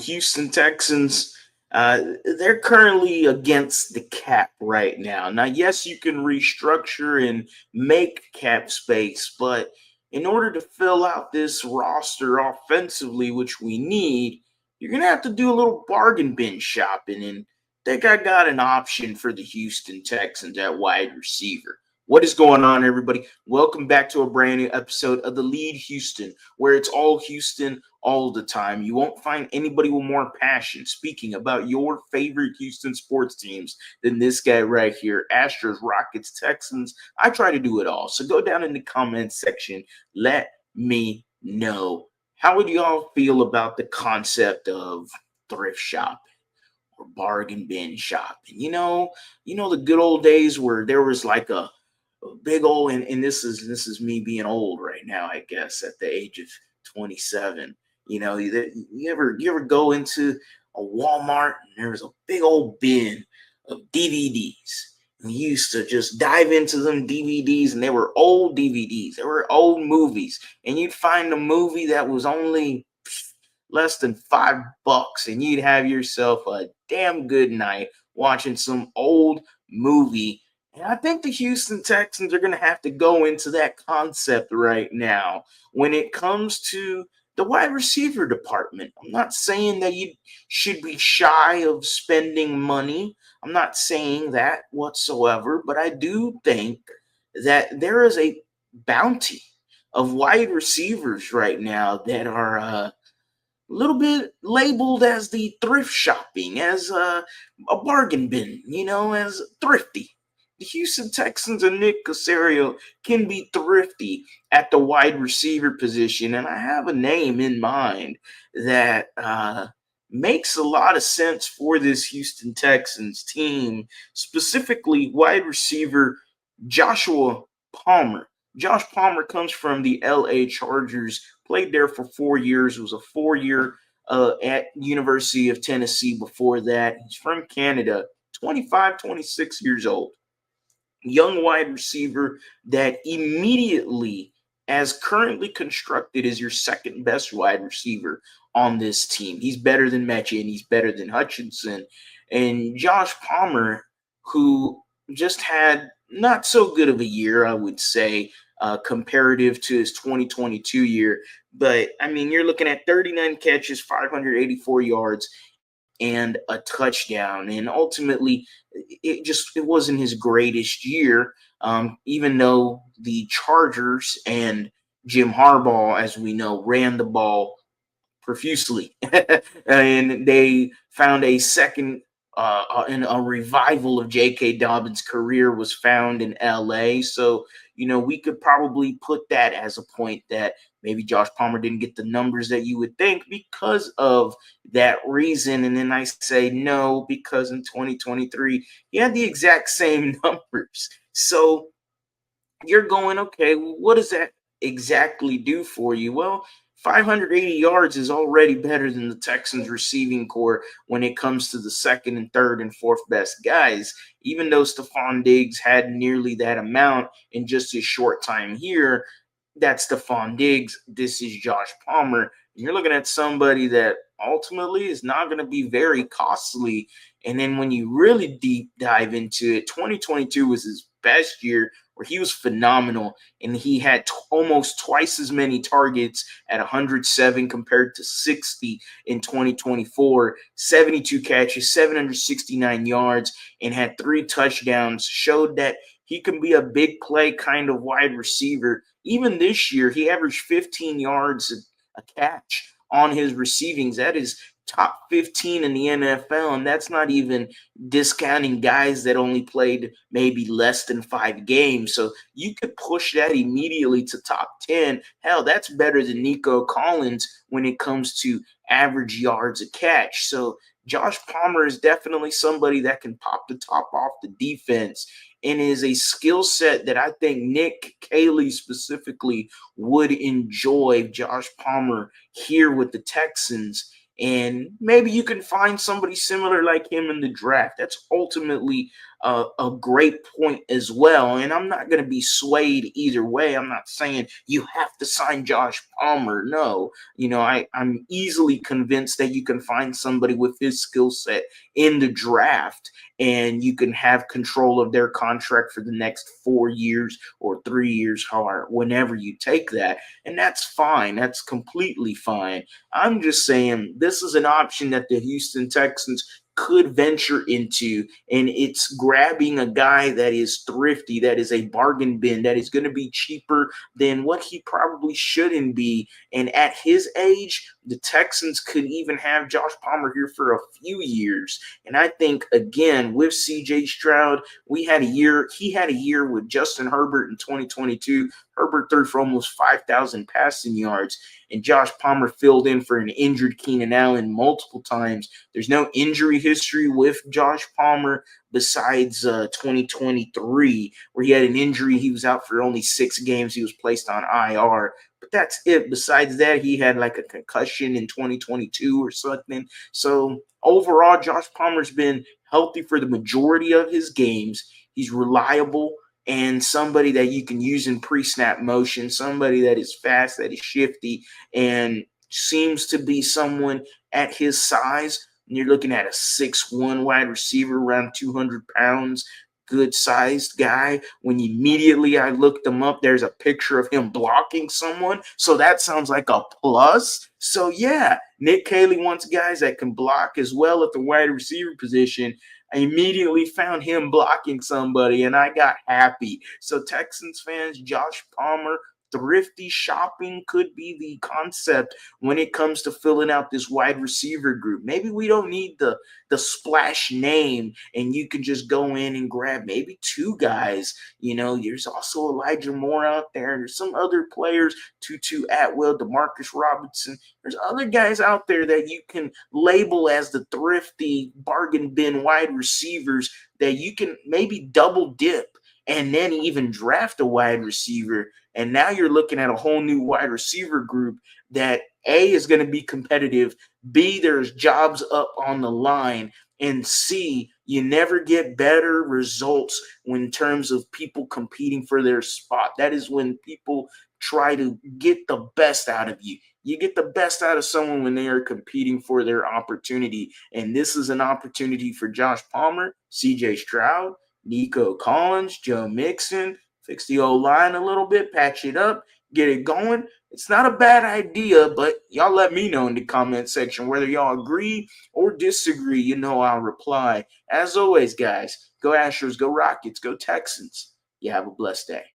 Houston Texans, they're currently against the cap right now. Now, yes, you can restructure and make cap space, but in order to fill out this roster offensively, which we need, you're going to have to do a little bargain bin shopping. And I think I got an option for the Houston Texans at wide receiver. What is going on, everybody? Welcome back to a brand new episode of TheLead Houston, where it's all Houston all the time. You won't find anybody with more passion speaking about your favorite Houston sports teams than this guy right here. Astros, Rockets, Texans. I try to do it all. So go down in the comments section. Let me know. How would you all feel about the concept of thrift shopping or bargain bin shopping? The good old days where there was like a big old, and this is me being old right now, I guess, at the age of 27. You ever go into a Walmart and there was a big old bin of DVDs. And you used to just dive into them DVDs, and they were old DVDs. They were old movies, and you'd find a movie that was only less than $5, and you'd have yourself a damn good night watching some old movie. And I think the Houston Texans are going to have to go into that concept right now when it comes to the wide receiver department. I'm not saying that you should be shy of spending money. I'm not saying that whatsoever, but I do think that there is a bounty of wide receivers right now that are a little bit labeled as the thrift shopping, as a bargain bin, as thrifty. The Houston Texans and Nick Caserio can be thrifty at the wide receiver position, and I have a name in mind that makes a lot of sense for this Houston Texans team, specifically wide receiver Joshua Palmer. Josh Palmer comes from the LA Chargers, played there for 4 years, was a 4-year at University of Tennessee before that. He's from Canada, 25, 26 years old. Young wide receiver that immediately, as currently constructed, is your second best wide receiver on this team. He's better than Mechie and he's better than Hutchinson. And Josh Palmer, who just had not so good of a year, I would say, comparative to his 2022 year. But, I mean, you're looking at 39 catches, 584 yards, and a touchdown. And ultimately, it wasn't his greatest year, even though the Chargers and Jim Harbaugh, as we know, ran the ball profusely. And they found a second and a revival of J.K. Dobbins' career was found in L.A. So, we could probably put that as a point that maybe Josh Palmer didn't get the numbers that you would think because of that reason. And then I say no, because in 2023, he had the exact same numbers. So you're going, okay, what does that exactly do for you? Well, 580 yards is already better than the Texans receiving corps when it comes to the second and third and fourth best guys. Even though Stephon Diggs had nearly that amount in just his short time here, that's Stephon Diggs. This is Josh Palmer. And you're looking at somebody that ultimately is not going to be very costly. And then when you really deep dive into it, 2022 was his best year where he was phenomenal, and he had almost twice as many targets at 107 compared to 60 in 2024, 72 catches, 769 yards, and had 3 touchdowns, showed that he can be a big play kind of wide receiver. Even this year, he averaged 15 yards a catch on his receivings. That is top 15 in the NFL, and that's not even discounting guys that only played maybe less than 5 games. So you could push that immediately to top 10. Hell, that's better than Nico Collins when it comes to average yards a catch. So Josh Palmer is definitely somebody that can pop the top off the defense and is a skill set that I think Nick Caley specifically would enjoy Josh Palmer here with the Texans. And maybe you can find somebody similar like him in the draft. That's ultimately a great point as well. And I'm not going to be swayed either way. I'm not saying you have to sign Josh Palmer. No, I'm easily convinced that you can find somebody with his skill set in the draft and you can have control of their contract for the next 4 years or 3 years, however, whenever you take that. And that's fine. That's completely fine. I'm just saying this is an option that the Houston Texans could venture into, and it's grabbing a guy that is thrifty, that is a bargain bin, that is going to be cheaper than what he probably shouldn't be. And at his age, the Texans could even have Josh Palmer here for a few years. And I think, again, with CJ Stroud, he had a year with Justin Herbert in 2022. Herbert threw for almost 5,000 passing yards, and Josh Palmer filled in for an injured Keenan Allen multiple times. There's no injury history with Josh Palmer besides 2023, where he had an injury. He was out for only 6 games. He was placed on IR. But that's it. Besides that, he had like a concussion in 2022 or something. So overall, Josh Palmer's been healthy for the majority of his games. He's reliable and somebody that you can use in pre-snap motion, somebody that is fast, that is shifty, and seems to be someone at his size. And you're looking at a 6'1" wide receiver, around 200 pounds, good-sized guy. When immediately I looked him up, there's a picture of him blocking someone. So that sounds like a plus. So, yeah, Nick Caley wants guys that can block as well at the wide receiver position. I immediately found him blocking somebody, and I got happy. So, Texans fans, Josh Palmer, thrifty shopping could be the concept when it comes to filling out this wide receiver group. Maybe we don't need the splash name, and you can just go in and grab maybe 2 guys. There's also Elijah Moore out there. There's some other players, Tutu Atwell, Demarcus Robinson. There's other guys out there that you can label as the thrifty bargain bin wide receivers that you can maybe double dip and then even draft a wide receiver. And now you're looking at a whole new wide receiver group that A, is going to be competitive, B, there's jobs up on the line, and C, you never get better results in terms of people competing for their spot. That is when people try to get the best out of you. You get the best out of someone when they are competing for their opportunity. And this is an opportunity for Josh Palmer, CJ Stroud, Nico Collins, Joe Mixon. Fix the O-line a little bit, patch it up, get it going. It's not a bad idea, but y'all let me know in the comment section whether y'all agree or disagree. I'll reply. As always, guys, go Astros, go Rockets, go Texans. You have a blessed day.